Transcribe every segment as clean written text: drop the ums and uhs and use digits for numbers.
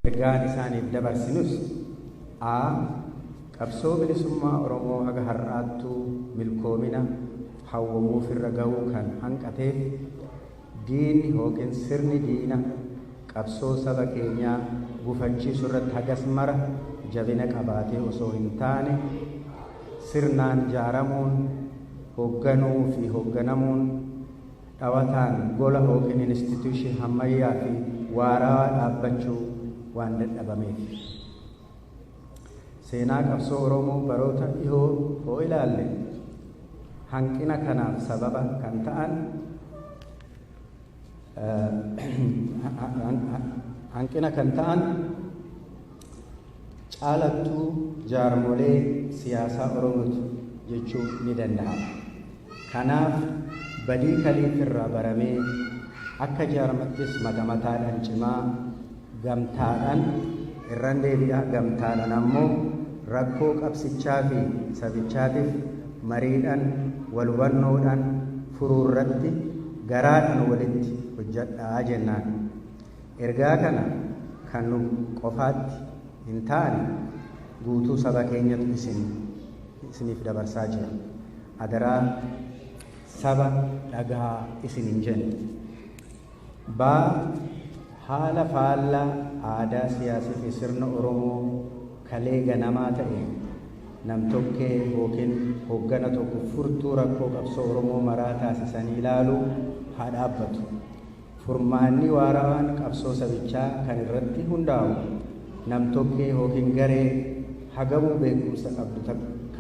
ergaan isaaniif dabarsinus a qabsoo bilisummaa Oromoo haga har'aattuu milkoomina hawwamuuf irra gahuu kan hanqateef diinni yookiin sirni diina qabsoo saba keenyaa gufachiisuu irratti hagas mara jabina qabaatee osoo hin taane sirnaan ijaaramuun hoogganuu fi hoogganamuun dhawataan gola yookiin instituushin ammayyaa fi waaraa dhaabbachuu waan dadhabameef. Seenaa qabsoo Oromoo baroota dhihoo hoo ilaalle hanqina kanaaf sababa kan ta'an caalattuu jaarmolee siyaasaa Oromooti jechuun ni danda'ama. Kanaaf badii kaliif irraa baramee akka jaarmattis mataadhaan cimaa gamtaadhaan irraan deebi'a gamtaadhaan ammoo rakkoo qabsichaa fi sabichaatiif mariidhaan wal hubannoodhaan furuu irratti garaadhaan walitti hojjedhaa jennaan. Ergaa kana kan nu qofaatti hin taane guutuu saba keenyatu isiniif dabarsaa jira. Adaraa saba dhagaa isin hin jenne. Haala faallaa aadaa siyaasii fi sirna Oromoo kalee ganamaa ta'e nam-tokkee yookiin hooggana tokko furtuu rakkoo qabsoo Oromoo maraa taasisanii ilaaluu haa dhaabbatu. Furmaanni waarawaan qabsoo sabichaa kan irratti hundaa'u nam-tokkee yookiin garee hagamuu beekumsa qabdu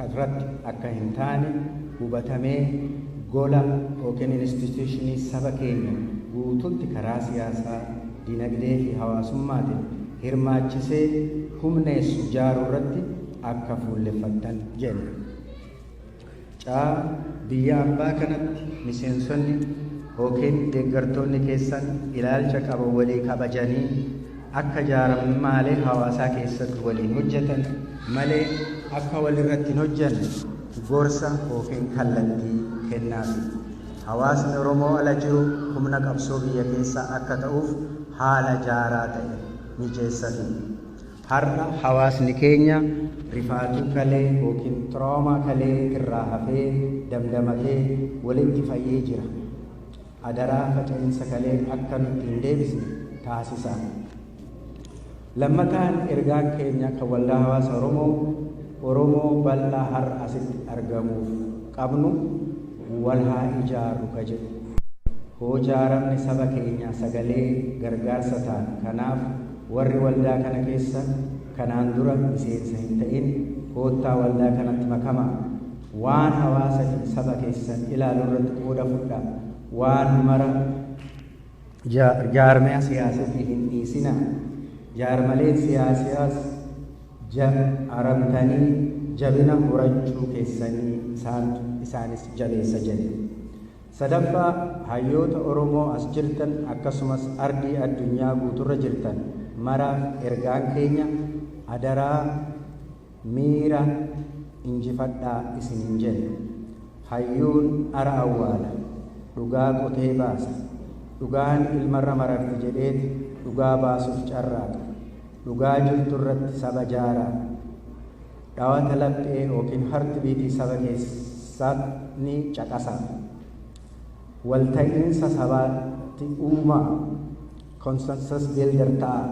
irratti akka hin taane hubatamee gola yookiin instituushinii saba keenya guutuutti karaa siyaasaa, dinagdee fi hawaasummaatiin hirmaachisee humneessu ijaaruu irratti akka fuulleffattan jenna. Biyya ambaa kanatti miseensonni yookiin deeggartoonni keessan ilaalcha qaban walii kabajanii akka jaarmaalee hawaasaa keessatti waliin hojjetan malee akka walirratti hin hojjenne gorsa yookiin kallattii kennaafi. Hawaasni Oromoo ala jiru humna qabsoo biyya keessaa akka ta'uuf haala jaaraa ta'e mijeessafi. Har'a hawaasni keenya rifaatuu kalee yookiin tiroomaa kalee irraa hafee damdamatee walitti fayyee jira. Adaraa faca'insa kalee akka nutti hin deebisne taasisa. Lammataan ergaan keenya kan waldaa hawaasa Oromoo bal'aa har'a asitti argamuuf qabnu wal haa ijaaru ka jedhu. Hoo jaaramni saba keenya sagalee gargaarsa ta'an. Kanaaf warri waldaa kana keessa kanaan dura miseensa hin ta'in koottaa waldaa kanatti makamaa. Waan hawaasa fi saba keessan ilaaluu irratti qooda fudhaa. Waan mara jaarmaya siyaasaa hin dhiisina. Jaarmaleen siyaasaas aramtanii jabina horachuu keessanii isaanis jabeessa jedhe. Sadaffaa hayyoota Oromoo as jirtan akkasumas ardii addunyaa guuturra jirtan maraaf ergaan keenya adaraa miira injifadhaa isin hin jenne. Hayyuun ara awwaala, dhugaa qotee baasa. Dhugaan ilmarra mararti jedheeti dhugaa baasuuf carraaqa. Dhugaa jirtu irratti saba jaaraa. Dhawata laphee yookiin harti biitii saba keessatti caqasa. Walta'iinsa sabaatti uumaa consensus builder ta'a.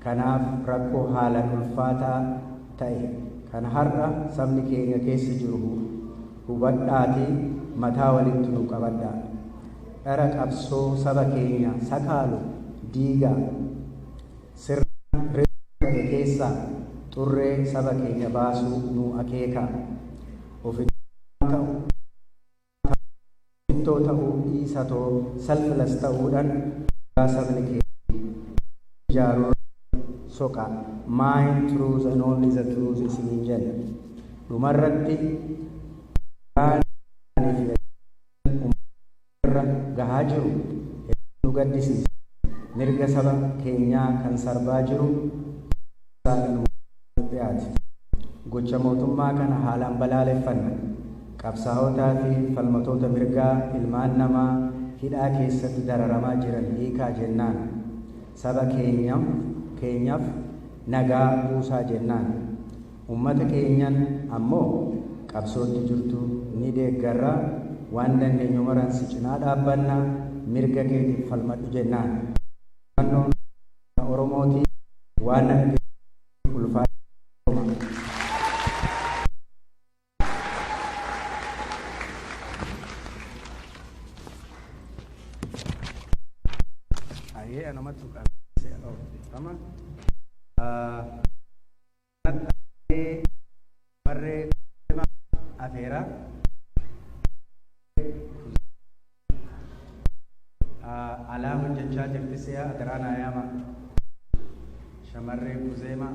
Kanaaf rakkoo haalaan ulfaataa ta'e kan har'a sabni keenya keessa jiru hubadhaatii mataa walitti nu qabadhaa. Dhara qabsoo saba keenya sakaalu diigaa sirna riphee keessaa xurree saba keenya baasuu nu akeekaa. Ofittoo ta'uu dhiisatoo selfless ta'uudhaan sabni keenya ijaaruu soqa. Mind truth and only the truth isiniin jenna. Dhumarratti gahaa jiru nu gaddisiisa. Mirga saba keenyaa kan sarbaa jiru gocha mootummaa kana haalaan balaaleffanna. Qabsaa'otaa fi falmatoota mirgaa ilmaan namaa hidhaa keessatti dararamaa jiran hiikaa jennaan. Saba keenyaaf nagaa buusaa jennaan. Uummata keenyan ammoo qabsootti jirtu ni deeggarra, waan dandeenyu maraan si cinaa dhaabbannaa, mirga keetiif falmadhu jennaan. Naannoon Oromooti waan ulfaata. Ayee nama tuqaa sama barree afeera alaa hojjechaa jirti si'a adaraan ayaama shamarree kuzeema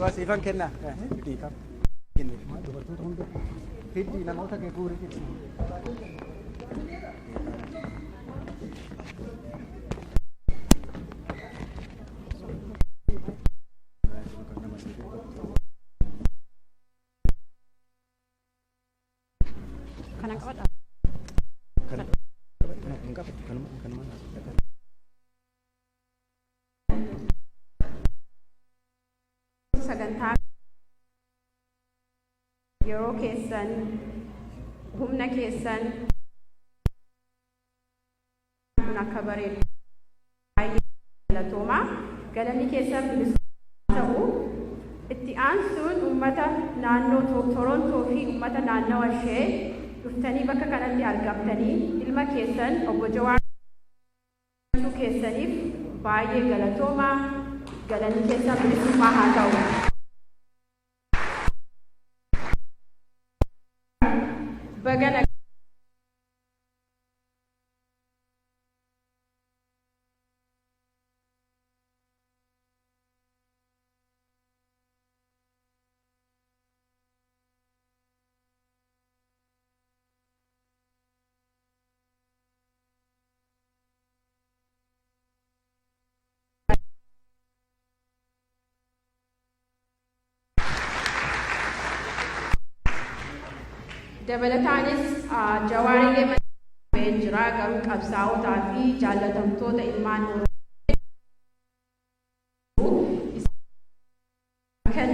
Wasifan kenna fidii kam kenni dubartoota hunda fidii namoota kee guurii fidii. Kanan qabadha. Sagantaa yeroo keessan humna keessan kun akka bareedu baay'ee galatooma. Galanni keessan bilisummaa ta'u itti aansuun uummata naannoo Torontoo fi uummata naannawa ishee dhuftanii bakka kanatti argamtanii ilma keessan obbo Jawaar keessaniif baay'ee galatooma. Galanni keessan bilisummaa haa ta'u. Bagana dabalataanis Jawaarilee mana jira garuu qabsaa'otaa fi jaallatamtoota ilmaan Oromoo kan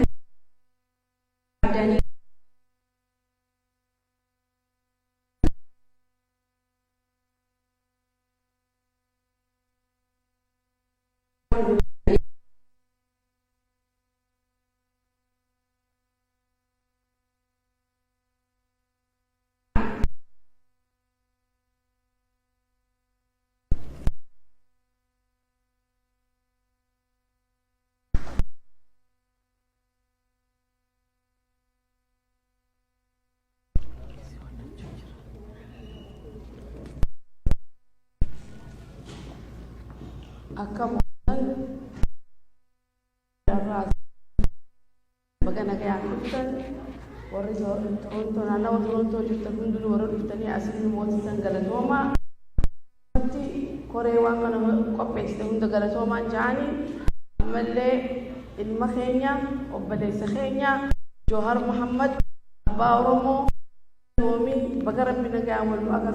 akka bagana kaya kutan warri Toronto naannawa Toronto jirtan hunduu warra dhuftanii asii mootisan galatooma koree waan kana qopheessite hunda galatoomaan ja'anii ammallee ilma keenya obboleessa keenya Johar Muhammad abbaa Oromoo noomin baga rabbi nagaa wal agar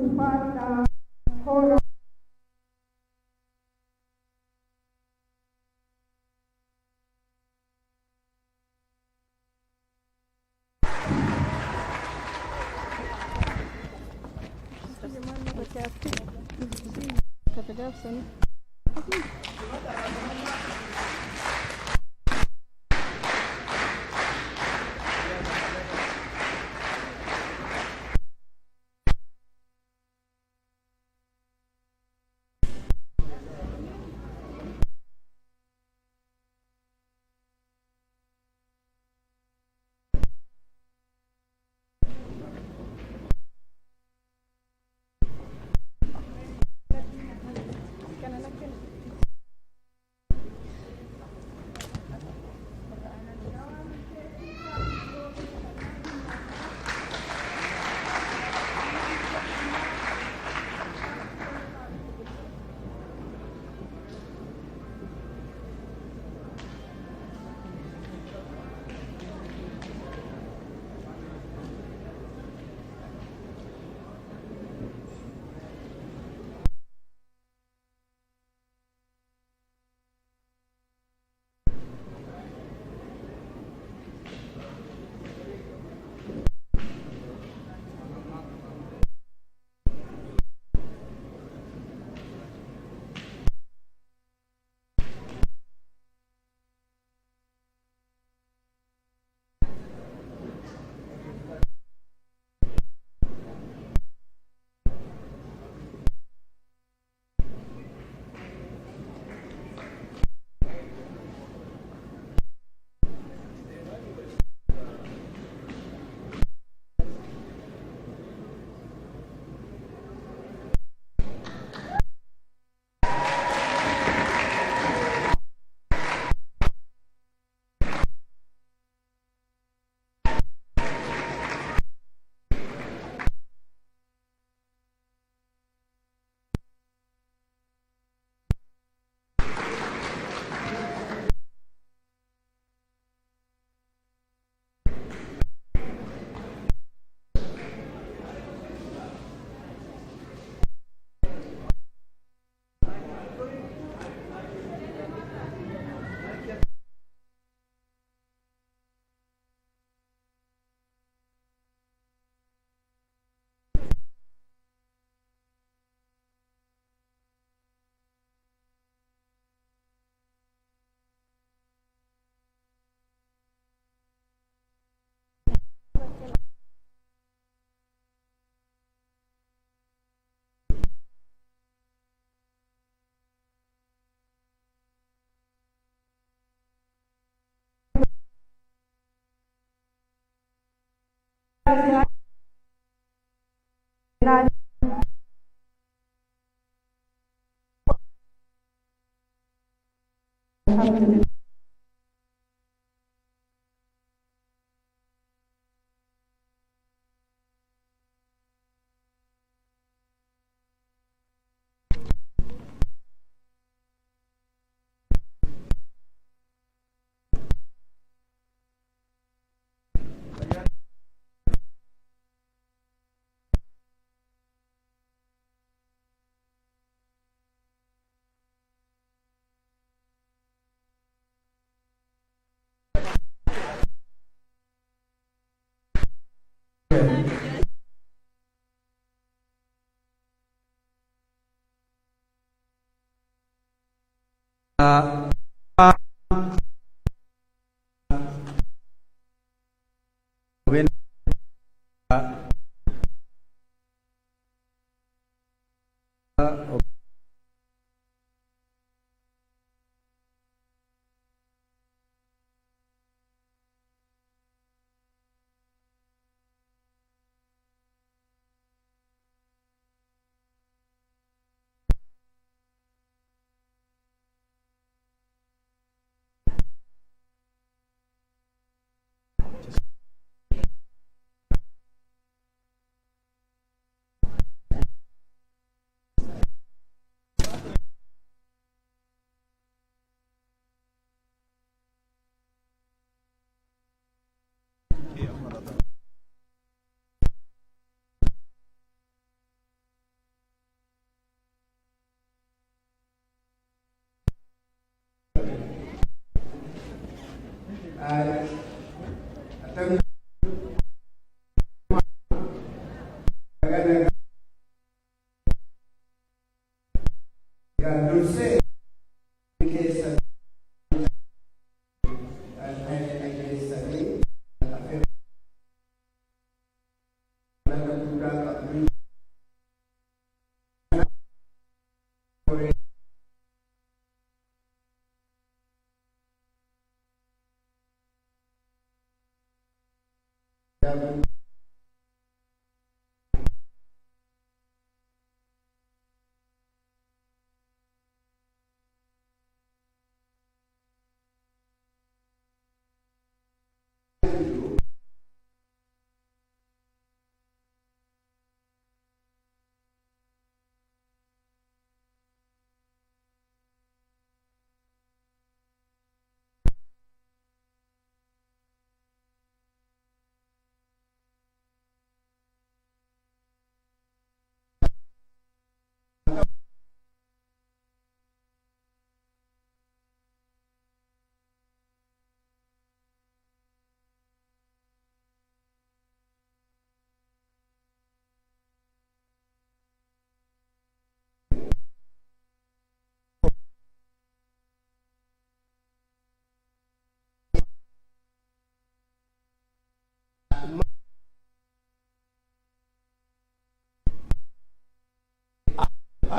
ulfaadhaa hora.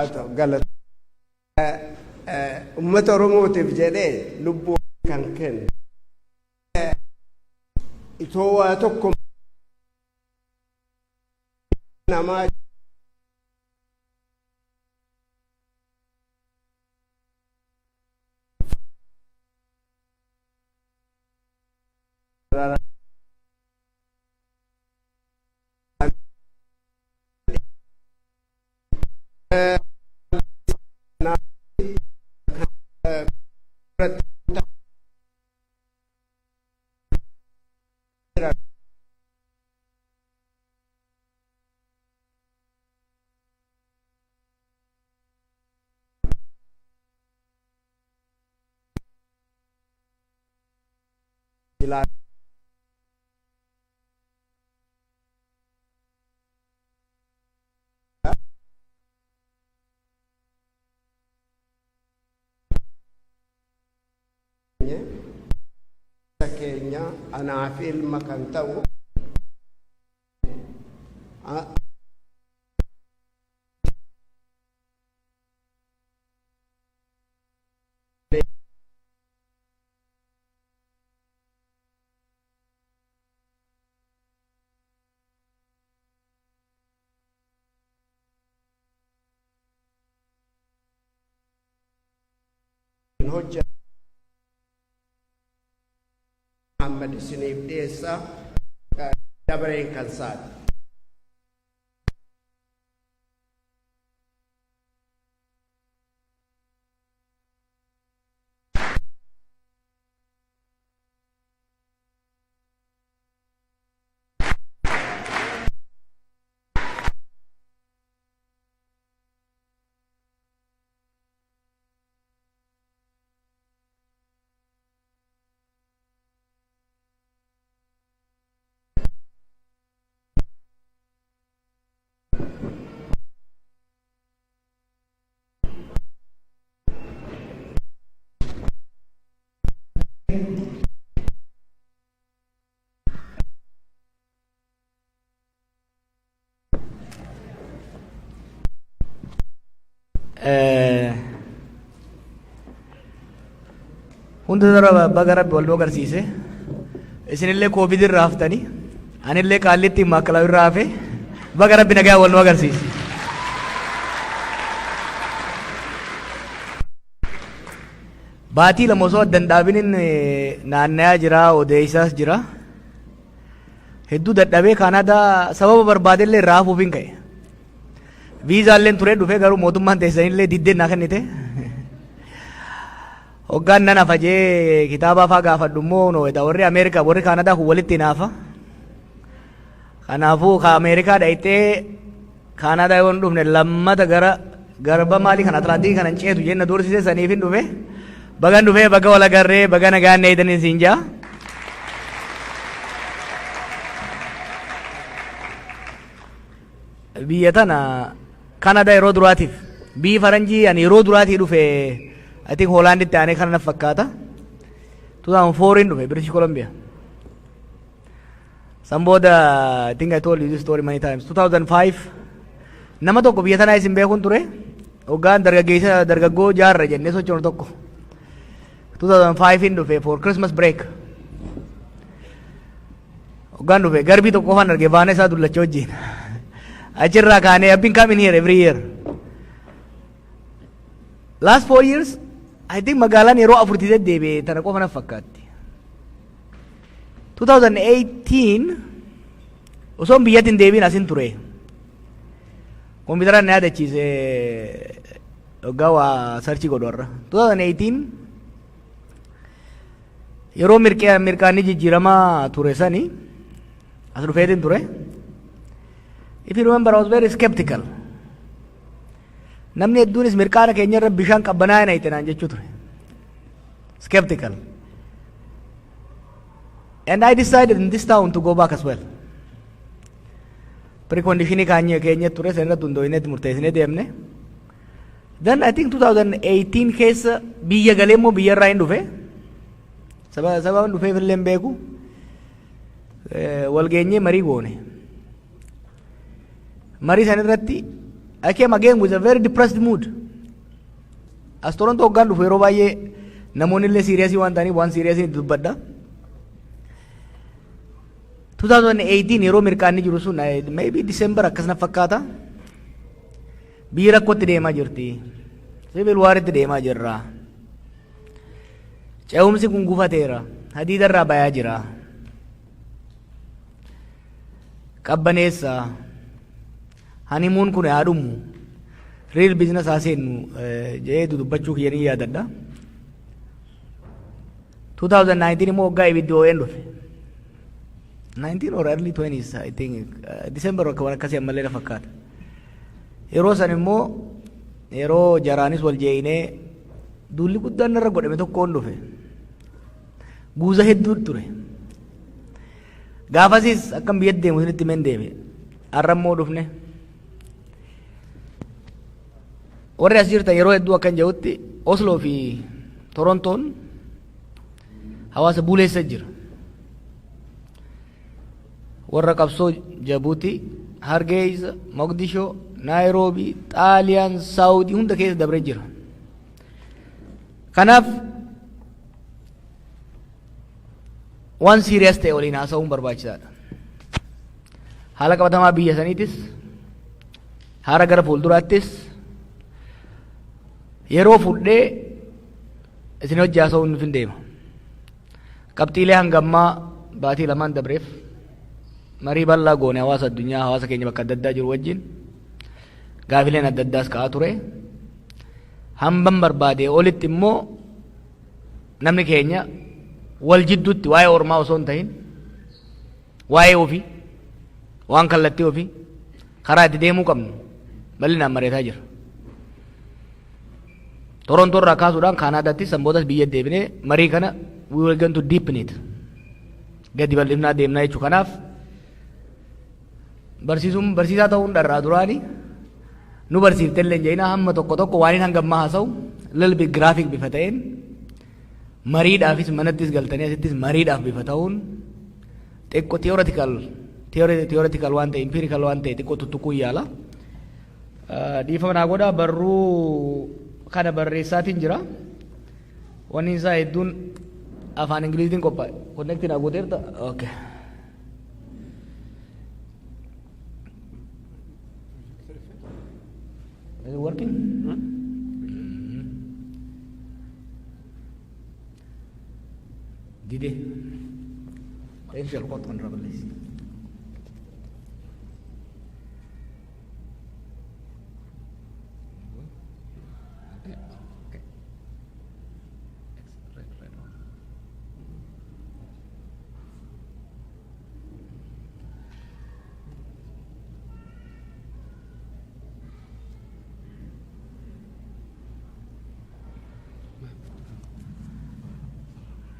atau galat umat Oromootiif jedhee lubbuu kan kenne itoo waa tokko namaa Kenya anak ilmu kan tahu hujjah Muhammad isiniif dhiyeessa dabareen kan isaati. Hunda dara bagara wal agarsiise isinillee covid irraa haftanii anillee qaallitti maakala irraa hafe bagara binagaa wal agarsiise. Baatii lama osoo addan dhaabiniin naanna'aa jira odeessaas jira hedduu dadhabee Kaanaadaa sababa barbaadellee irraa hafuuf hin ka'e viizaalleen turee dhufee garuu mootummaan teessanillee diddeen naa kennite. Hoggaan nan afajee kitaaba afaa gaafadhu immoo noota warri Ameerikaa warri Kaanadaa kun walitti naafa. Kanaafuu ka Ameerikaa dhayitee Kaanadaa yoo hin dhufne lammata garba maalii kan Atlaantikii kanan ceetu jenna doorsisee saniif hin dhufe. Bagan dhufe baga wal agarree baga nagaan eedanii siin jaa. biyya tana Canada yeroo duraatiif biyyi faranjii ani yeroo duraatii dhufe I think Hoolaanditti aanee kana fakkaata 2004 dhufe British Columbia. San booda I think I told you this story many times. 2005 nama tokko biyya tanaa isin beekun ture hoggaan dargaggoo jaarra jennee sochoonu tokko 2005 dhufe for Christmas break. Hoggaan dhufe garbii tokko qofaan arge baana isaa dullacha wajjin achirraa kaanee I've been coming here every year. Last 4 years I think magaalaan yeroo afurtii deddeebi'e tana qofa na fakkaatti. 2018 osoon biyyatti hin deebiin asin ture. Kompiitaraan na yaadachiise hoggaa waa sarchii godhu har'a. 2018 yeroo mirqaanni jijjiiramaa ture sani as dhufeetiin ture. If you remember I was very skeptical. Namni hedduunis mirqaana keenya irra bishaan qabbanaa hin hayxinaan jechuu ture. Skeptical. And I decided in this town to go back as well. Preconditionii keenya ture sen irratti hundooyineetti murteessinee deemne. Then I think 2018 keessa biyya galee immoo biyya irraa hin dhufe. Sababa dhufeef illee hin beeku. Wal geenyee marii goone. Marii san irratti I came again with a very depressed mood. As Toronto hoggaan dhufu yeroo baay'ee namoonni illee seriyousii waan ta'aniif waan seriyousii dubbadha. 2018 yeroo mirqaanni jiru sun maybe December akkas na fakkaata. Biyyi rakkootti deemaa jirti. Civil War'itti deemaa jirra. Ce'umsi kun gufateera. Hadiidarraa bayaa jira. Qabbaneessa. Honeymoon kun haa dhumu. Real business haa seennu jedhee dubbachuu kiyyanii yaadadha. 2019 immoo waggaa ibiddi ON dhufe. 19 or early 20s I think December akka waan akkasii ammallee na fakkaata. Yeroo san immoo yeroo jaraanis wal jeeyinee duulli guddaan narra godhame tokkoon dhufe. Guuza hedduu ture. Gaafasis akkam biyyatti deemu sinitti men deeme. Har'a immoo dhufne. Warri as jirtan yeroo hedduu akkan jedhutti Oslo fi Torontoon hawaasa buleessa jira. Warra qabsoo Jabuuti, Hargeysa, Mogadisho, Nairobi, Xaaliyaan, Saawudii hunda keessa dabree jira. Kanaaf waan serious ta'e waliin haasa'uun barbaachisaadha. Haala qabatamaa biyya saniitis, haala gara fuulduraattis yeroo fudhee isin hojii haasa'uun nufin deema. Qabxiilee hangammaa baatii lamaan dabreef marii bal'aa goone hawaasa addunyaa hawaasa keenya bakka adda addaa jiru wajjin gaafileen adda addaas ka'aa ture. Hamban barbaade olitti immoo namni keenya wal jidduutti waa'ee ormaa osoo hin ta'in waa'ee ofii waan kallattii ofii karaa itti deemuu qabnu bal'inaan mareetaa jira. Toronto irraa kaasuudhaan Kaanaadaatti sanboodas biyya deebinee marii kana we will going to deepen it. Gadi bal'ifnaa deemnaa jechuu kanaaf barsiisaa ta'uun dharraa duraani nu barsiiftellee jeenaa hamma tokko waan hangammaa haasa'u little bit graphic bifa ta'een mariidhaafis manattis galtanii asittis mariidhaaf bifa ta'uun xiqqoo theoretical waan ta'e empirical waan ta'e xiqqoo tuttuquu yaala. Dhiifama naa godhaa barruu kana barreessaatiin jira. Wanni isaa hedduun afaan Ingiliziitiin qophaa'e. Connecting naa gooteerta? Okay. Is it working? Did it? ايش الخط من رب الليل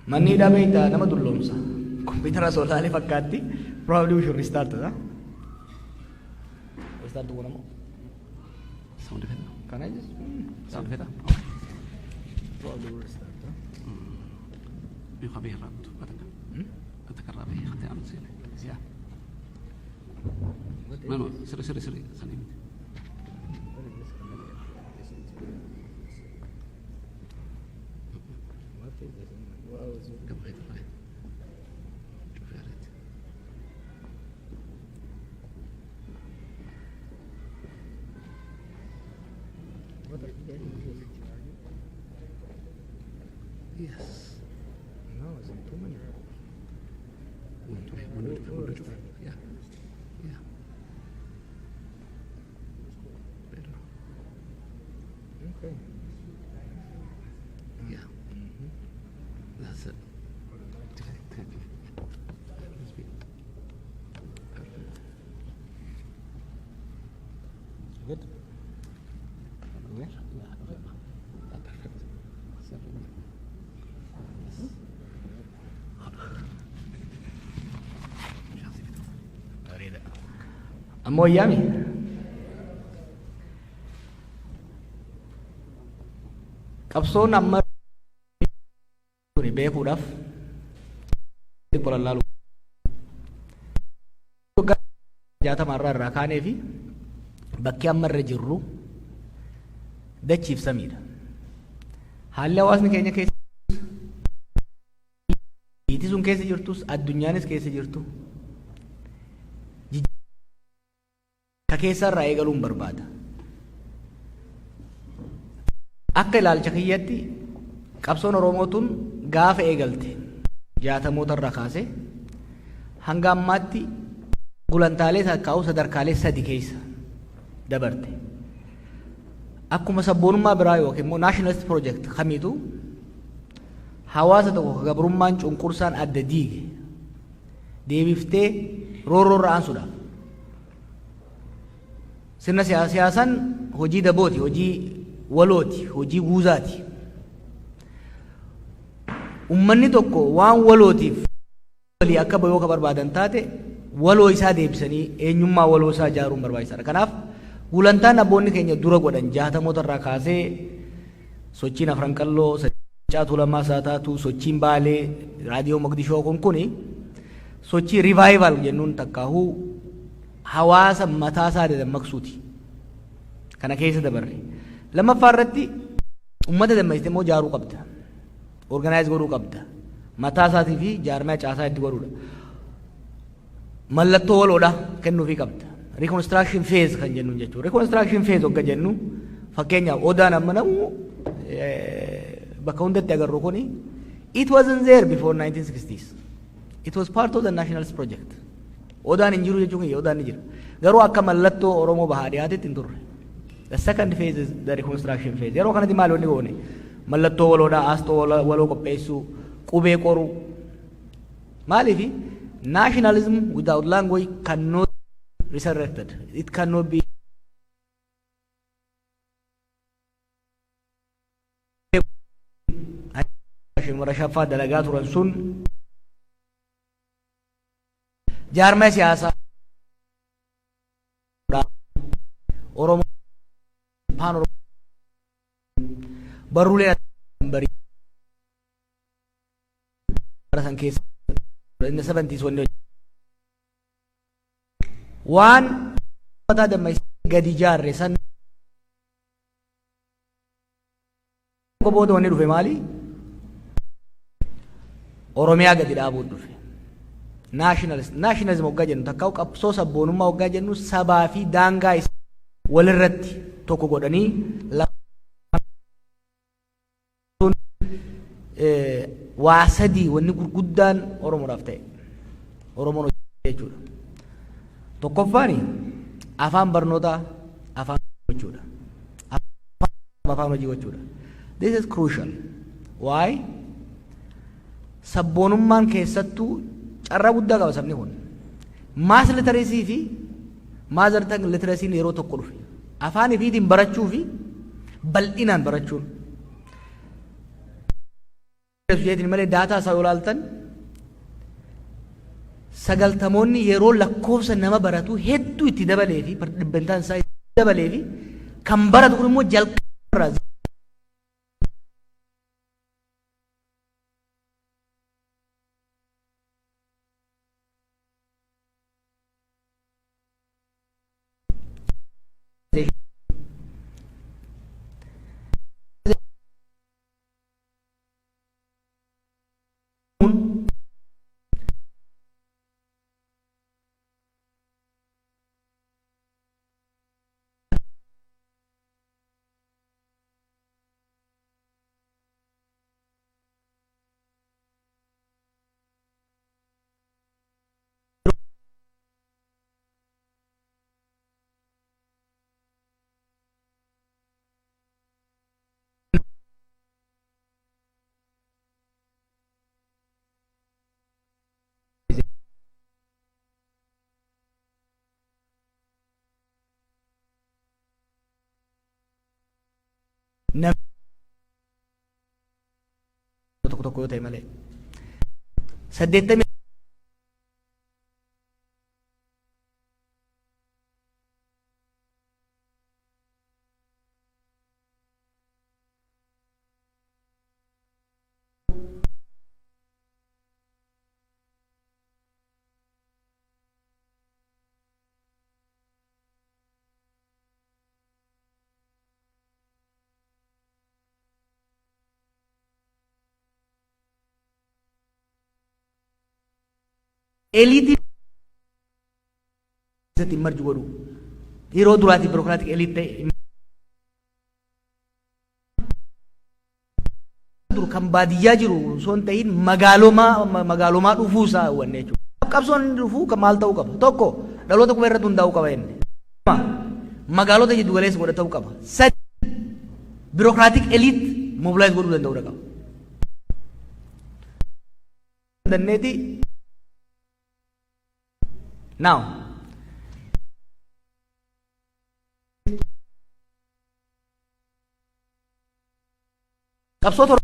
Manni dhabeeta nama dulloomsa. Kompiitara soolaalee fakkaatti. Probably we should restart that. start one more. Sound effect. Can I just? Sound effect. Probably will start. يخبيه الرابط أتذكر أتذكر به حتى أمس زيادة ما سري سليم قبل الله شوف يا ريت Yes. No, it's too many. Yeah. Yeah. Okay. Yeah. That's it. Good. Where? Yeah, perfect. Ammoo yaami. Qabsoon amma beekuudhaaf qolalaa jaatamarraa irraa kaanee fi bakki amma irra jirru dachiif samiidha. Haalli hawaasni keenya keessa biitii sun keessa jirtus addunyaanis keessa jirtu ka keessarraa eegaluun barbaada. Akka ilaalcha kiyyatti qabsoon Oromootuun gaafa eegalte jaatamoota irraa kaase hanga ammaatti gulantaalee takkaa'u sadarkaalee 3 keessa dabarte. Akkuma sabboonummaa biraa yookiin immoo nationalist project kamiitu hawaasa tokko gabrummaan cunqursaan adda diige deebiftee roorroo irra aansuudhaaf sirna siyaasaan hojii dabooti, hojii walooti, hojii guuzaati. Ummanni tokko waan walootiif walii akka bayoo ka barbaadan taate waloo isaa deebisanii eenyummaa waloo isaa ijaaruun barbaachisaadha. Kanaaf gulantaan abboonni keenya dura godhan jaatamoota irraa kaasee sochiin afran qalloo caatu lamaa isaa taatu sochiin baalee raadiyoo Moqdishoo kun sochii revival jennuun takkaahuu hawaasa mataa isaa dammaqsuuti. Kana keessa dabarre. Lammaffaa irratti uummata dammaqsitee immoo jaaruu qabda. Organize godhuu qabda. Mataa isaatii fi jaarmaa caasaa itti godhuudha. Mallattoo waloodha kennuufii qabda. Reconstruction phase kan jennuun jechuudha. Reconstruction phase hogga jennu fakkeenyaaf odaan amma namu bakka hundatti agarru kuni it wasn't there before 1960s. It was part of the nationalist project. Odaan hin jiru jechuun odaan ni jira. Garuu akka mallattoo Oromoo bahaa dhiyaatitti hin turre. The second phase is the reconstruction phase. Yeroo kanatti maal wanni goone mallattoo waloodhaa aastoo waloo qopheessuu qubee qoruu maaliifi nationalism without language cannot resurrected. It cannot be rashaffaa dalagaa turan sun jaarmaa siyaasaa Oromoo Paan Oromoo barruulee barii san keessa in the 70s wanni waan mataa dammaysee gadi jaarre san booda wanni dhufe maali? Oromiyaa gadi dhaabuun dhufe. Nationalism hoggaa jennu takka qabsoo sabboonummaa hoggaa jennu sabaa fi daangaa walirratti tokko godhanii waa sadii wanni gurguddaan Oromoodhaaf ta'e. Oromoon jechuudha. Tokkoffaani afaan barnootaa afaan gochuudha. Afaan hojii gochuudha. This is crucial. Why? Sabboonummaan keessattuu carraa guddaa qaba sabni kun. Maas literacy fi mother tongue literacy yeroo tokko dhufe. Afaan ifiitiin barachuu fi bal'inaan barachuun. Jechuun malee daataa isaa yoo ilaaltan sagaltamoonni yeroo lakkoofsa nama baratu hedduu itti dabalee fi dhibbantaan isaa itti dabalee fi kan baratu kun immoo jalqaba tokko yoo ta'e malee 80 elite isatti marju godhu yeroo duraati bureaucratic elite dur kan baadiyyaa jiru son ta'in magaalomaa dhufuusaa wanne jechuudha. Qabsoon dhufuu kan maal ta'uu qaba? Tokko dhaloota kuma irratti hundaa'uu qaba inni. Magaalota jiddu galeessa godhatuu qaba. Sadi bureaucratic elite mobilize godhuu danda'uu qaba. Dandeetti now qabsoota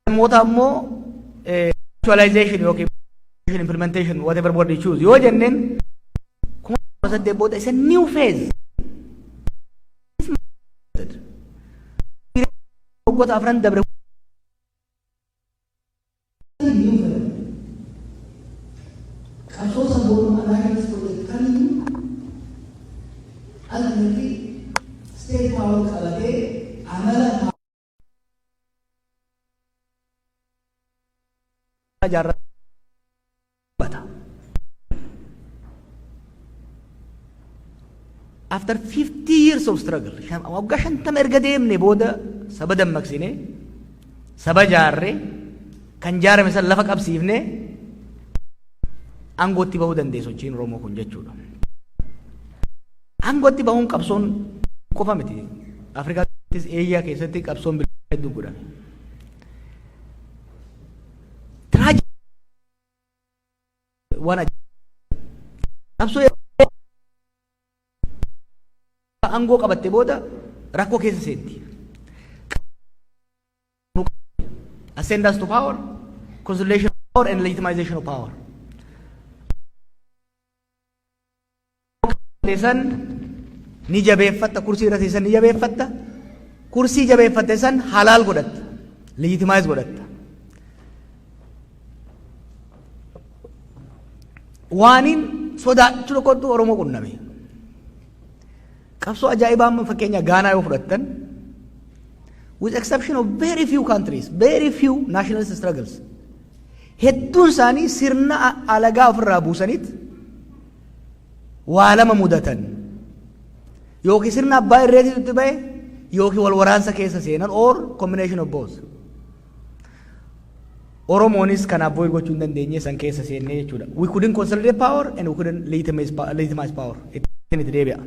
moota ammoo actualization yookiin implementation whatever word you choose yoo jenneen it's a new phase. After 50 years of struggle, waggaa 50 erga deemne booda saba dammaqsine, saba jaarre, kan jaarame san lafa qabsiifne aangootti bahuu dandeessu sochiin Oromoo kun jechuudha. Aangootti bahuun qabsoon qofa miti. Afrikaattis Eeshiyaa keessatti qabsoon bilisummaa hedduu godhame. Qabsoo aangoo qabatte booda rakkoo keessa seenti. Ascendance to power, consolidation of power, and legitimization of power. San ni jabeeffatta, kursii irra teessan ni jabeeffatta, kursii jabeeffatte san halaal godhatta, legitimize godhatta. Waanin sodaachuu tokkotu Oromoo qunname. Qabsoo ajaa'ibaa amma fakkeenya Gaanaa yoo fudhattan, with exception of very few countries, very few nationalist struggles, hedduun isaanii sirna alagaa ofirraa buusaniit waa lama mudatan. Yookiin sirna abbaa irreetii itti ba'e, yookiin wal waraansa keessa seenan, or combination of both. Oromoonis kan avoid gochuu hin dandeenye san keessa seennee jechuudha. We couldn't consolidate power and we couldn't legitimize power. Itti deebi'a.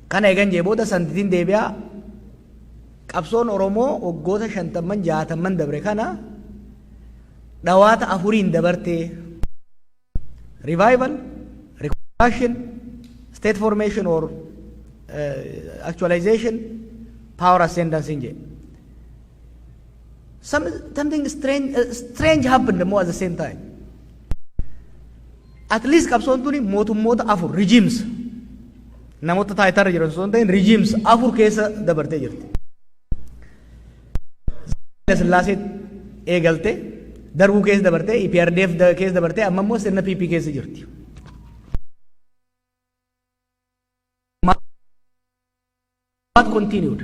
Kana eegan jee booda santitiin deebi'aa qabsoon Oromoo waggoota 50 dabre kana dhawaata afuriin dabartee revival, reconstruction, state formation or actualization, power ascendance in jail. Something strange happened more at the same time. At least qabsoon tuni mootummoota afur regimes namoota taayitarra jiran osoo hin ta'in regimes afur keessa dabartee jirti. Sillaasee eegalte darbuu keessa dabartee EPRDF keessa dabartee amma immoo sirna PP keessa jirti. What continued?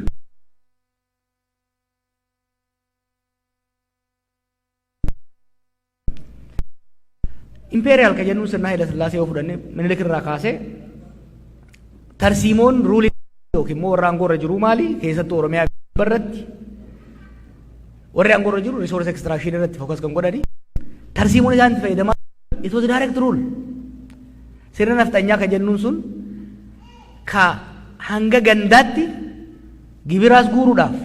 Imperial ka jennuun sirna Haayile Sillaasee yoo fudhanne Minilik irraa kaasee tarsiimoon ruulii yookiin immoo warra aangoorra jiru maali? Keessattuu Oromiyaa irratti warri aangoorra jiru resource extraction irratti focus kan godhani. Tarsiimoon isaan itti fayyadamaa it was direct rule. Sirna nafxanyaa ka jennuun sun ka hanga gandaatti gibiraas guuruudhaaf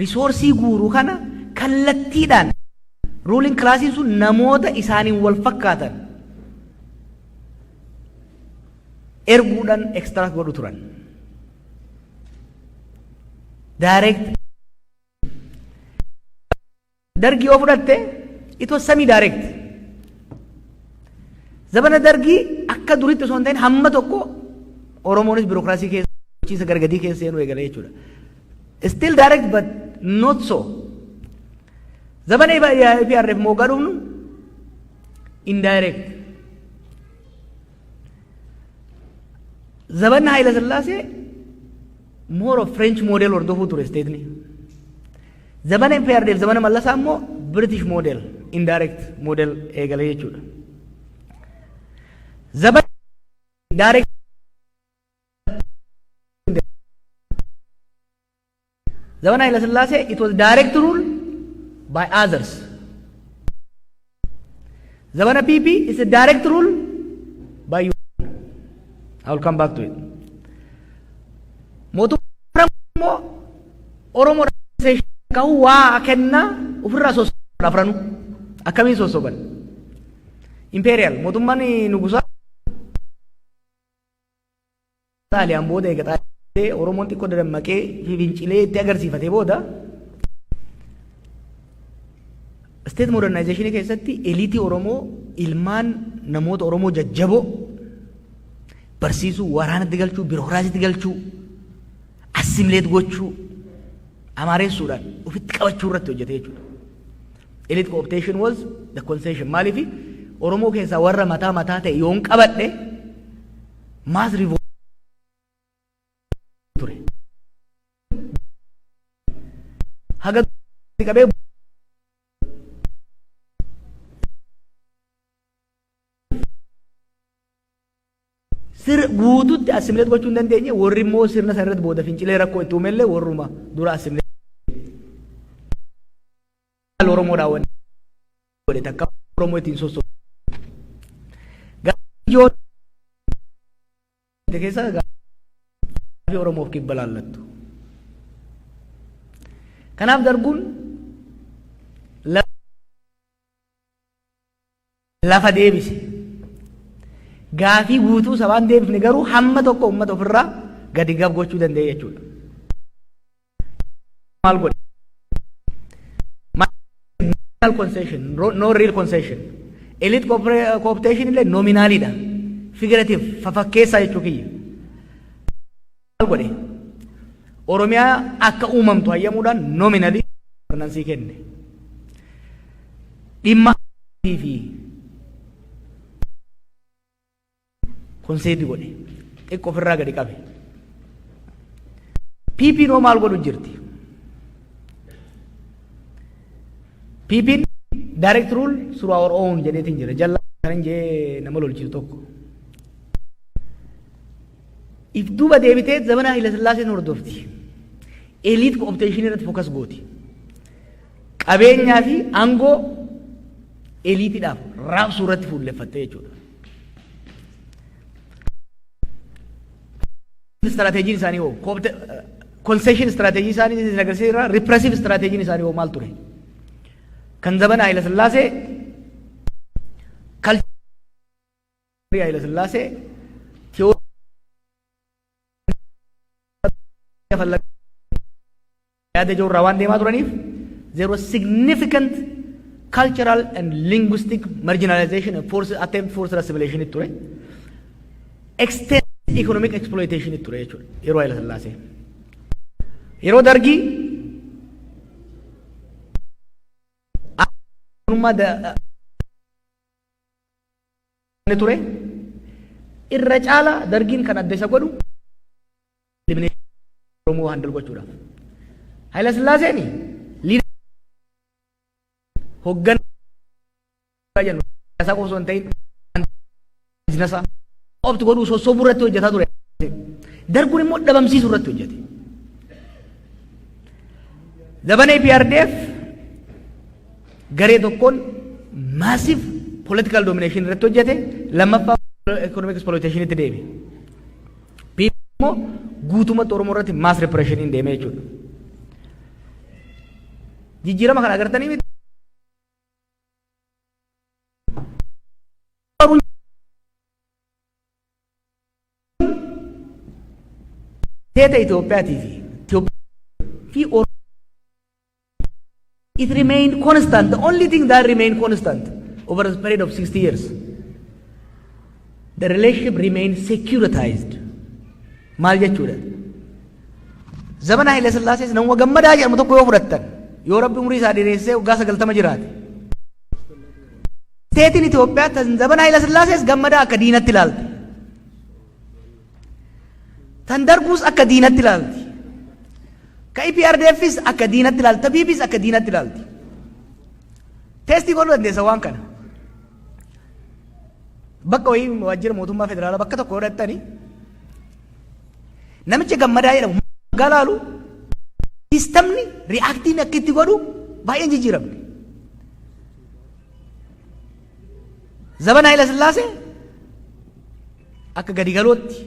risoorsii guuruu kana kallattiidhaan ruling class sun namoota isaaniin wal fakkaatan erguudhaan extract godhu turan. Direct dargii yoo fudhatte it was semi direct. Zabana dargii akka duritti osoo hin ta'in hamma tokko Oromoonis biirokraasii keessa gargadii keessa seenuu eegale jechuudha. Still direct but not so. Zabana EPRDF moo gadhuufnu indirect. Zabana Haayile Sillaasee more of French model hordofuu ture state'ni. Zabana EPRDF zabana Mallasaa immoo British model indirect model eegale jechuudha. Zabana direct Zabana Haayile Sillaasee it was direct rule by others. Zabana PP is a direct rule by you. I will come back to it. Mootummaa Oromoo ka'u waa kenna ofirraa sosoofranu akkamiin sosoban. Imperial mootummaan nugusaa Xaaliyaan booda eega Oromoon xiqqoo dadammaqee fi fincilee itti agarsiifatee booda state modernization keessatti eliitii Oromoo ilmaan namoota Oromoo jajjaboo barsiisuu, waraanatti galchuu, biirokraasiitti galchuu, assimileet gochuu, amaareessuudhaan ofitti qabachuu irratti hojjete jechuudha. Elite cooptation was the concession. Maaliif Oromoo keessaa warra mataa ta'e yoon qabadhe mass revolt ture. Haga qabee sir guututti assimileet gochuu hin dandeenye warri immoo sirna sana irratti booda fincilee rakkoo itti uumellee warruma dura assimileet Oromoo daawwanne godhe takka Oromoo ittiin sosochoosu. Gaafii keessa gaafii Oromoof kibba laallattu. Kanaaf darguun lafa deebise. Gaafii guutuu sabaan deebifne garuu hamma tokko uummata ofirraa gadi gab gochuu danda'e jechuudha. Maal godhe? Nominal concession, no real concession. Elite cooptation illee nominaalidha. Figurative, fafakkeessaa jechuu kiyya. Maal godhe? Oromiyaa akka uumamtu hayyamuudhaan nominally governansii kenne. Dhimma fi konseedii godhe xiqqoo ofirraa gadi qabe. PP noo maal godhu jirti? PP direct rule through our own jedheetiin jira. Jalla kan jee nama lolchisu tokko. If duuba deebitee zabana Haayile Sillaaseen hordofti. Elite cooptation irratti focus gooti. Qabeenyaa fi aangoo eliitiidhaaf raabsuu irratti fuulleffatte jechuudha. Strategiin isaanii hoo concession strategy isaanii agarsiisa repressive strategiin isaanii hoo maal ture? Kan zabana Haayile Sillaasee Haile Sillaasee yaada ijoorraa waan deemaa turaniif there was significant cultural and linguistic marginalization and forced assimilation ture. Extended economic exploitation ture jechuudha yeroo Haile Sillaasee. Yeroo Dargii ture irra caala Dargiin kan adda isa godhu Oromoo handal gochuudhaaf. Haile Sillaaseen hoogganaa jennu isaa qofa osoo hin ta'in biizinasa ofitti godhuu sossobuu irratti hojjetaa ture. Darguun immoo dhabamsiisuu irratti hojjete. Zabana EPRDF garee tokkoon massive political domination irratti hojjete. Lammaffaa economic exploitation itti deeme. Immoo guutumatti Oromoo irratti mass repression hin deeme jechuudha. Jijjiirama kana agartanii miti. Teeta Itoophiyaatii fi it remained constant. The only thing that remained constant over a period of 60 years, the relationship remained securitized. Maal jechuudha? Zabana Haile Sillaasee nama gammadaa jedhamu tokko yoo fudhattan yoo Rabbi umurii isaa dheeressee waggaa 90 jiraate. Teetiin Itoophiyaa tan zabana Haile Sillaasee gammadaa akka diinatti ilaalti. Tan Darguus akka diinatti ilaalti. Ka EPRDFis akka diinatti ilaalti. TPPis akka diinatti ilaalti. Teestii godhuu dandeessa waan kana. Bakka wayii waajjira mootummaa federaalaa bakka tokko godhattanii namicha gammadaa jedhamu galaalu sistamni ri'aaktiin akka itti godhu baay'een jijjiiramne. Zabana Haile Sillaasee akka gadi galootti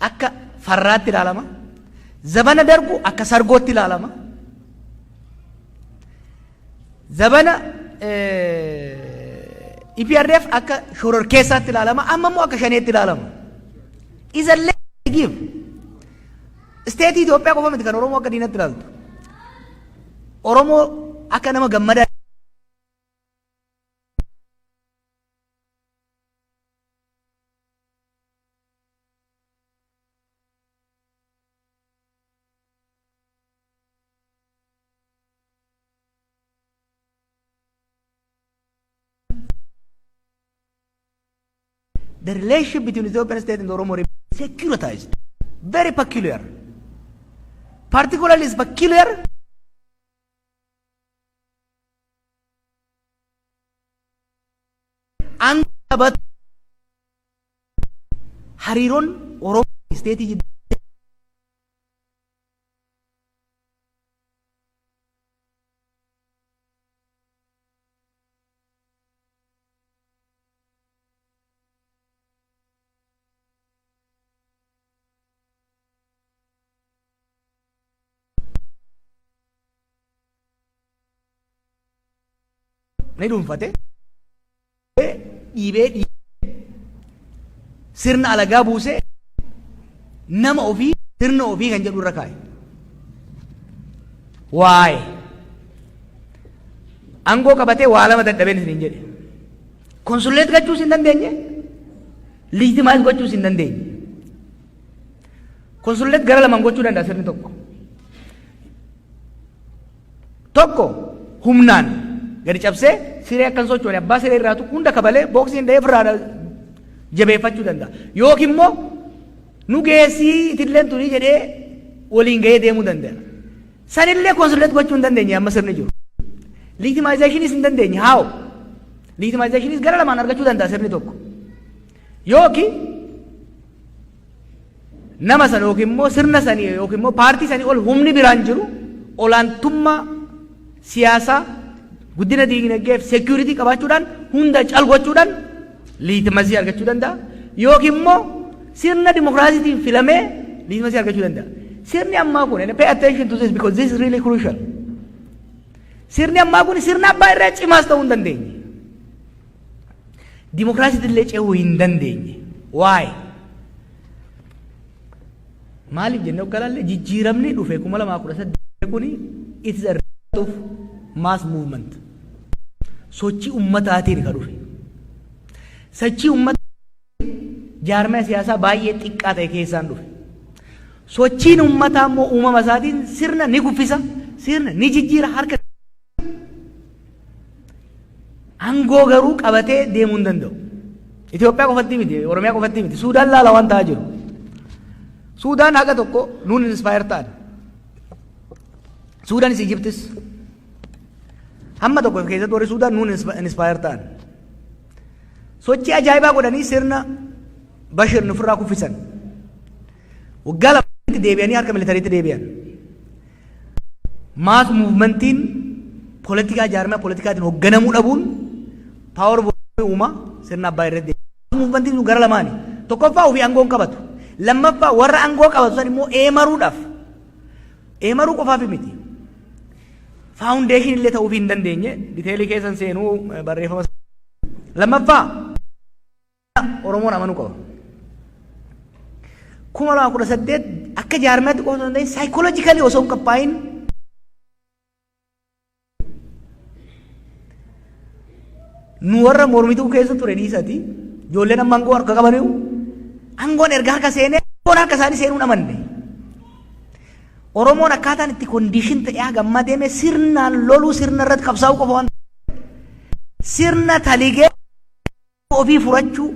akka farraatti ilaalama. Zabana Dargu akka sargootti ilaalama. Zabana EPRDF akka shororkeessaatti ilaalama. Amma immoo akka shaneetti ilaalama. Isallee give steetii Itoophiyaa qofa miti kan Oromoo akka diinatti ilaaltu. Oromoo akka nama gammadaa the relationship between the Ethiopian state and the Oromo remains securitized. Very peculiar. Particularly is peculiar and about hariron Oromo state ni dhuunfate dhiibee sirna alagaa buusee nama ofii sirna ofii kan jedhu irra kaa'e. Waa'ee aangoo qabatee waa lama dadhabeen isin jedhe. Konsuleet gochuus hin dandeenye, liitimaayis gochuus hin dandeenye. Konsuleet gara lamaan gochuu danda'a sirni tokko. Tokko humnaan gadi cabsee siree akkan sochoone abbaa siree irraatu hunda kabalee booksiin da'ee firraa jabeeffachuu danda'a. Yookiin immoo nu geessii itilleen turii jedhee waliin ga'ee deemuu danda'a. Sanillee konsuleet gochuu hin dandeenye amma sirni jiru. Liitimaayizeshiniis hin dandeenye haawo. Liitimaayizeshiniis gara lamaan argachuu danda'a sirni tokko. Yookiin nama sana yookiin immoo sirna sanii yookiin immoo paartii sanii ol humni biraan jiru olaantummaa siyaasaa guddina diinagdeef security qabaachuudhaan hunda calgochuudhaan liitimaasii argachuu danda'a. Yookiin immoo sirna dimokiraasiitiin filamee liitimaasii argachuu danda'a. Sirni ammaa kun pay attention to this because this is really crucial. Sirni ammaa kun sirna abbaa irraa cimaas ta'uu hin dandeenye. Dimokiraasiitillee ce'uu hin dandeenye. Waay? Maaliif jennee oggalaallee jijjiiramni dhufe 2018 kuni it is a result of mass movement. Sochii ummataatiin kan dhufe. Sochii ummataa jaarmaa siyaasaa baay'ee xiqqaa ta'e keessaan dhufe. Sochiin ummataa immoo uumama isaatiin sirna ni kuffisa, sirna ni jijjiira harka. Aangoo garuu qabatee deemuu hin danda'u. Itoophiyaa qofatti miti, Oromiyaa qofatti miti, Suudaan laala waan ta'aa jiru. Suudaan haqa tokko nuun inspire ta'an. Suudaanis Ijiptis hamma tokko keessatti warri Suudaan nuun inspire ta'an. Sochii ajaa'ibaa godhanii sirna Bashir nufirraa kuffisan. Waggaa lamaatti deebi'anii harka militariitti deebi'an. Maas muuvimentiin poolitikaa jaarmaa pooletikaatiin hoogganamuu dhabuun paawar uumaa sirna abbaa irratti deebi'an. Muuvimentiin sun gara lamaani. Tokkoffaa ofii aangoo hin qabatu. Lammaffaa warra aangoo qabatu san immoo eemaruudhaaf. Eemaruu qofaaf miti. Faawundeeshin illee ta'uu hin dandeenye. Diteelii keessan seenuu barreeffama. Lammaffaa Oromoon amanuu qaba. 2018 akka jaarmaatti qofa osoo hin ta'in saayikooloojikaalii osoo hin qophaa'in nu warra mormituu keessa ture dhiisati ijoolleen amma aangoo harka qabaniiru aangoon erga harka seenee aangoon harka isaanii seenuu amanne. Oromoon akkaataan itti kondiishin ta'ee gammaa deeme sirnaan loluu sirna irratti qabsaa'uu qofa waan sirna taligee ofii furachuu.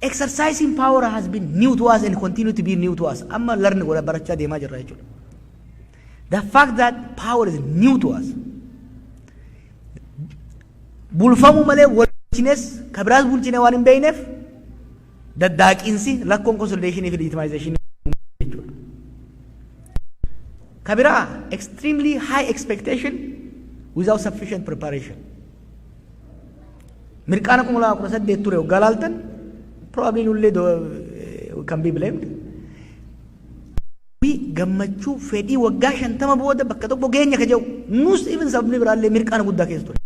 Exercising power has been new to us and continue to be new to us. Amma learn gola baracha deemaa jirra jechuudha. The fact that power is new to us. Bulfamu malee walchines kabiraas bulchine waan hin beekneef daddaaqiinsi rakkoon consolidation fi legitimization jechuudha. Kabiraa extremely high expectation without sufficient preparation. Mirqaana 2018 ture galaaltan probably nullee can be blamed. Gammachuu fedhii waggaa 50 booda bakka tokko geenya ka jiru nus even sabni biraallee mirqaana guddaa keessa ture.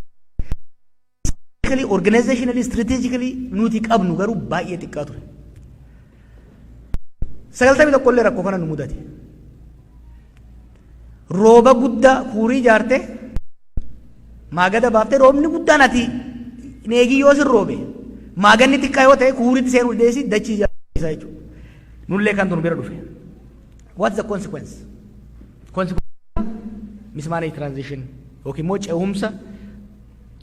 Organizationally, strategically nuti qabnu garuu baay'ee xiqqaa ture. 91 illee rakkoo kana nu mudate. Rooba guddaa kuurii ijaarte maagada baaftee roobni guddaan ati neegii yoo sin roobe maaganni xiqqaa yoo ta'e kuuriitti seenuu deesi dachii isaa jechuudha. Nullee kan tunu bira dhufe. What's the consequence? Consequence mismanaged transition yookiin immoo ce'umsa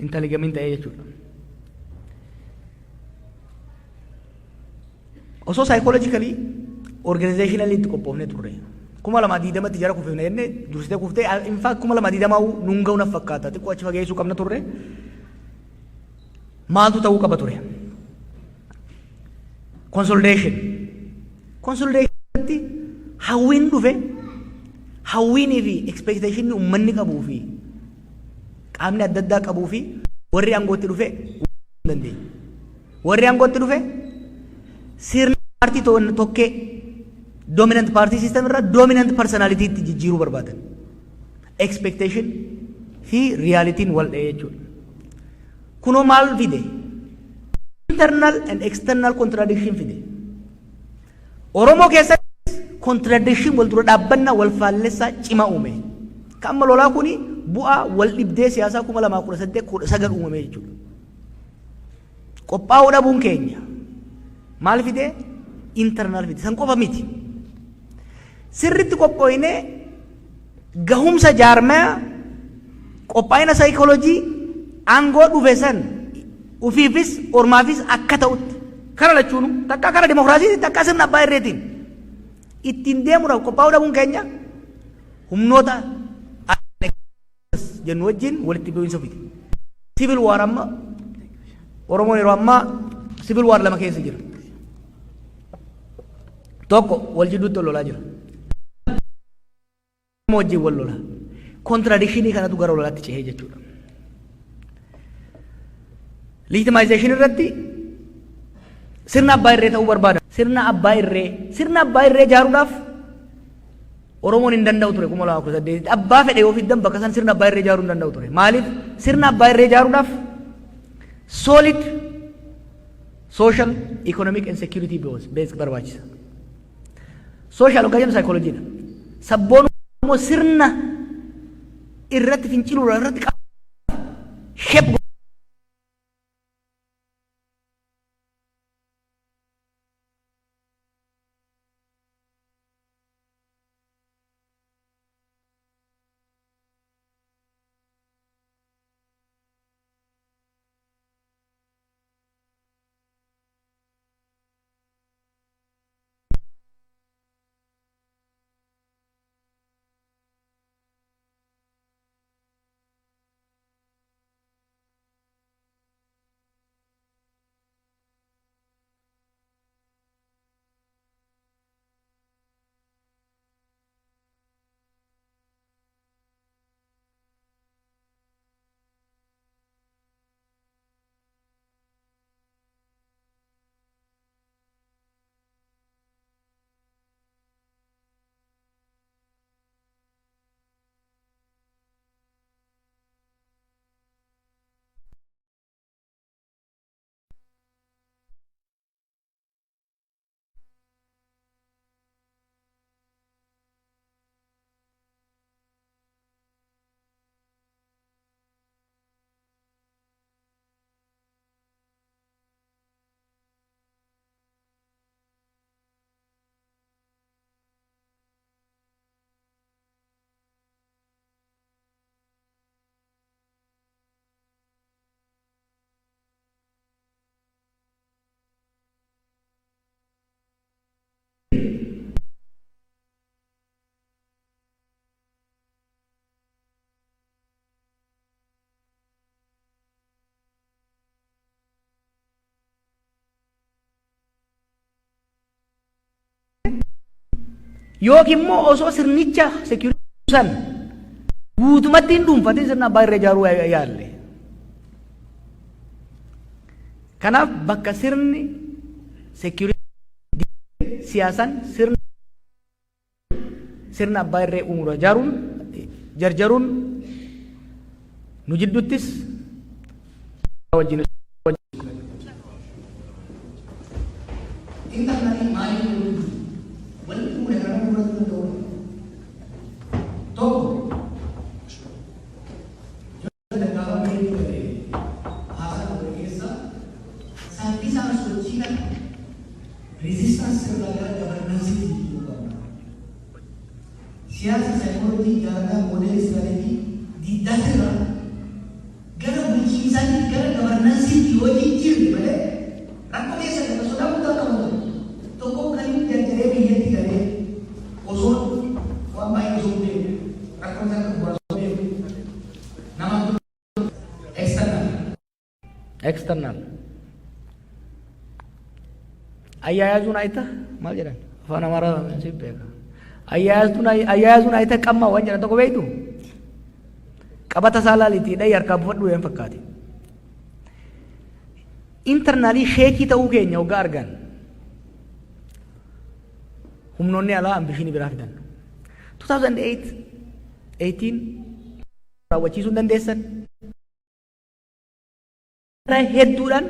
intelligent ta'ee jechuudha. Osoo psychologically organizationally itti qophoofnee turre. 2020tti jara kufeefne jennee dursitee kuftee in fact 2020 nuun ga'u na fakkaata xiqqoo achi fageessuu qabna turre. Maaltu ta'uu qaba ture? Consolidation. Consolidationitti hawwiin dhufe hawwiinii fi expectation uummanni qabuu fi qaamni adda addaa qabuu fi warri aangootti dhufe dandeenya. Warri aangootti dhufe sirna paartii tokkee dominant party system irraa dominant personality itti jijjiiruu barbaadan. Expectation fi realitiin wal dha'ee jechuudha. Kunoo maal fide? Internal and external contradiction fide. Oromoo keessatti contradiction wal dura dhaabbannaa wal faallessaa cimaa uume. Kan amma lolaa kuni bu'aa wal dhibdee siyaasaa 2018 uumame jechuudha. Qophaa'uu dhabuun keenya maal fide? Internal fide. San qofa miti. Sirriitti qophooyinee gahumsa jaarmaa qophaa'ina saayikooloojii aangoo dhufe san ufiifis ormaafis akka ta'utti kana lachuunu takka kana dimokiraasii takka sirna abbaa irreetiin ittiin deemuudhaaf qophaa'uu dhabuun keenya humnoota jennu wajjin walitti bu'iinsa fide. Civil war amma Oromoon yeroo ammaa civil war lama keessa jira. Tokko wal jidduutti wal lolaa jira. Wajjin wal lolaa. Contradictionii kanatu gara lolaatti cehee jechuudha. Legitimization irratti sirna abbaa irree ta'uu barbaada. Sirna abbaa irree ijaaruudhaaf Oromoon hin danda'u ture 2018 abbaa fedhe yoo fiddan bakka san sirna abbaa irree ijaaruu hin danda'u ture. Maaliif sirna abbaa irree ijaaruudhaaf solid social, economic and security base barbaachisa. Social organism psychology dha. Sabboon immoo sirna irratti finciluu irratti shape yookiin immoo osoo sirnicha security san guutumatti hin dhuunfatin sirna abbaa irra ijaaruu yaalle. Kanaaf bakka sirni security siyaasan sirna abbaa irra uumura ijaaruun jarjaruun nu jidduttis wajjin siasa psychology gara model strategi di dasar gara bulchiinsa gara governance di wajib jirti malee rakkoo keessa gaba sudah mudah kamu tokko kali jajjare biyya tigale osoo waan baay'ee osoo deemu rakkoo sana bu'aa osoo deemu nama external ayyayazuun ayta maal jedhan afaan amaaraa si beeka ayyayazuun ayta qamma waan jedhan tokko beektu qabata saalaalitii dha harkaa buufadhu yan fakkaate internally sheekii ta'uu keenya hoggaa argan humnoonni alaa ambishinii biraa fidan 2018 raawwachiisuu dandeessan hedduudhaan